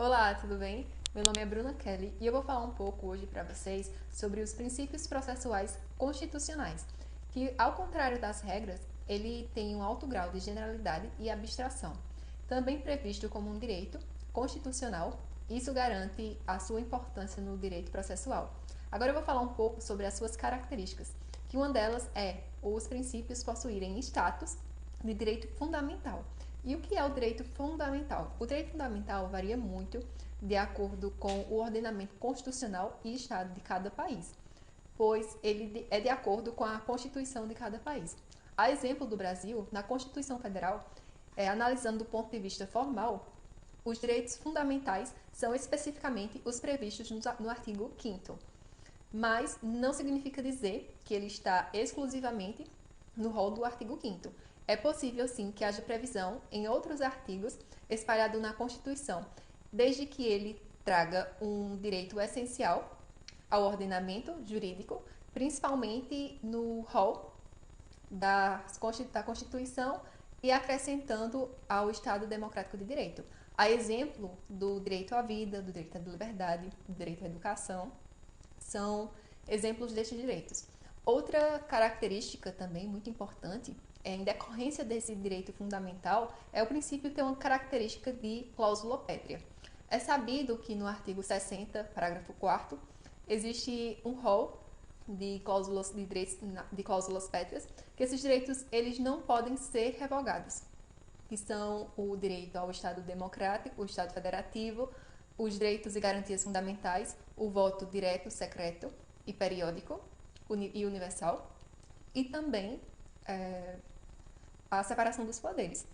Olá, tudo bem? Meu nome é Bruna Kelly e eu vou falar um pouco hoje para vocês sobre os princípios processuais constitucionais, que, ao contrário das regras, ele tem um alto grau de generalidade e abstração. Também previsto como um direito constitucional, isso garante a sua importância no direito processual. Agora eu vou falar um pouco sobre as suas características, que uma delas é os princípios possuírem status de direito fundamental. E o que é o direito fundamental? O direito fundamental varia muito de acordo com o ordenamento constitucional e Estado de cada país, pois ele é de acordo com a Constituição de cada país. A exemplo do Brasil, na Constituição Federal, analisando do ponto de vista formal, os direitos fundamentais são especificamente os previstos no artigo 5º, mas não significa dizer que ele está exclusivamente no rol do artigo 5º. É possível, sim, que haja previsão em outros artigos espalhados na Constituição, desde que ele traga um direito essencial ao ordenamento jurídico, principalmente no rol da Constituição e acrescentando ao Estado Democrático de Direito. A exemplo do direito à vida, do direito à liberdade, do direito à educação, são exemplos destes direitos. Outra característica também muito importante, em decorrência desse direito fundamental, é o princípio ter uma característica de cláusula pétrea. É sabido que no artigo 60, parágrafo 4º, existe um rol de cláusulas de direitos de cláusulas pétreas, que esses direitos eles não podem ser revogados, que são o direito ao Estado democrático, o Estado federativo, os direitos e garantias fundamentais, o voto direto, secreto e periódico e universal, e também a separação dos poderes.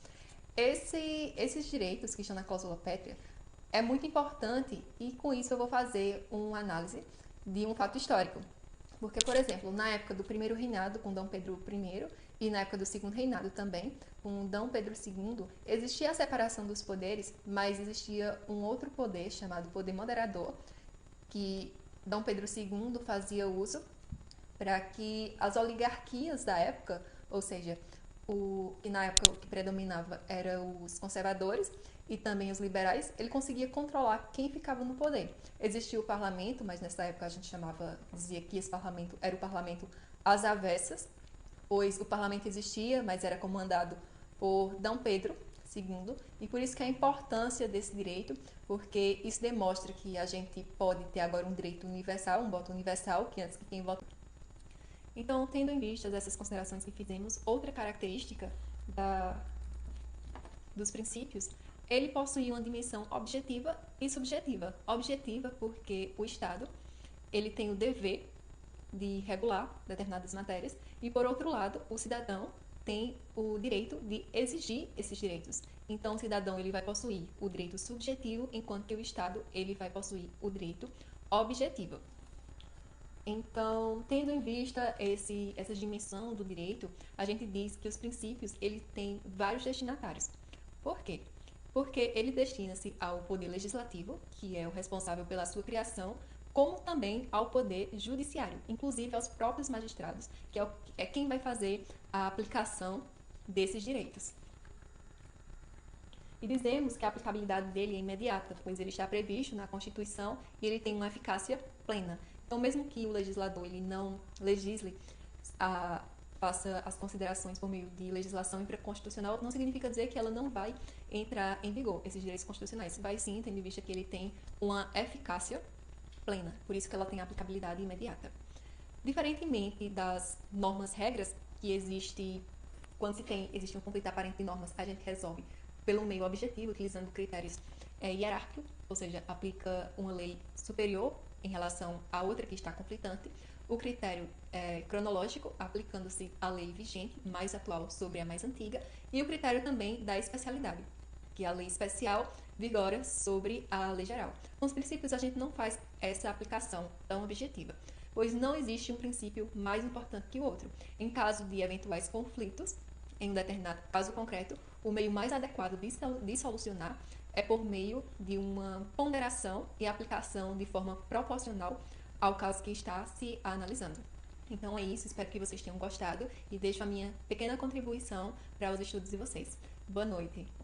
Esses direitos que estão na cláusula pétrea é muito importante e com isso eu vou fazer uma análise de um fato histórico. Porque, por exemplo, na época do primeiro reinado com Dom Pedro I e na época do segundo reinado também, com Dom Pedro II, existia a separação dos poderes, mas existia um outro poder chamado poder moderador, que Dom Pedro II fazia uso para que as oligarquias da época, ou seja, e na época o que predominava eram os conservadores e também os liberais, ele conseguia controlar quem ficava no poder. Existia o parlamento, mas nessa época a gente dizia que esse parlamento era o parlamento às avessas, pois o parlamento existia, mas era comandado por Dom Pedro II, e por isso que a importância desse direito, porque isso demonstra que a gente pode ter agora um direito universal, um voto universal, que antes que quem vota. Então, tendo em vista essas considerações que fizemos, outra característica dos princípios, ele possui uma dimensão objetiva e subjetiva. Objetiva porque o Estado ele tem o dever de regular determinadas matérias e, por outro lado, o cidadão tem o direito de exigir esses direitos. Então, o cidadão ele vai possuir o direito subjetivo, enquanto que o Estado ele vai possuir o direito objetivo. Então, tendo em vista essa dimensão do direito, a gente diz que os princípios ele tem vários destinatários. Por quê? Porque ele destina-se ao poder legislativo, que é o responsável pela sua criação, como também ao poder judiciário, inclusive aos próprios magistrados, que é quem vai fazer a aplicação desses direitos. E dizemos que a aplicabilidade dele é imediata, pois ele está previsto na Constituição e ele tem uma eficácia plena. Então, mesmo que o legislador ele não legisle, faça as considerações por meio de legislação infraconstitucional, não significa dizer que ela não vai entrar em vigor, esses direitos constitucionais. Vai sim, tendo em vista que ele tem uma eficácia plena, por isso que ela tem aplicabilidade imediata. Diferentemente das normas regras que quando existe um conflito aparente de normas, a gente resolve pelo meio objetivo, utilizando critérios hierárquicos, ou seja, aplica uma lei superior em relação à outra que está conflitante, o critério cronológico, aplicando-se a lei vigente, mais atual sobre a mais antiga, e o critério também da especialidade, que a lei especial vigora sobre a lei geral. Com os princípios, a gente não faz essa aplicação tão objetiva, pois não existe um princípio mais importante que o outro. Em caso de eventuais conflitos, em um determinado caso concreto, o meio mais adequado de solucionar é por meio de uma ponderação e aplicação de forma proporcional ao caso que está se analisando. Então é isso, espero que vocês tenham gostado e deixo a minha pequena contribuição para os estudos de vocês. Boa noite!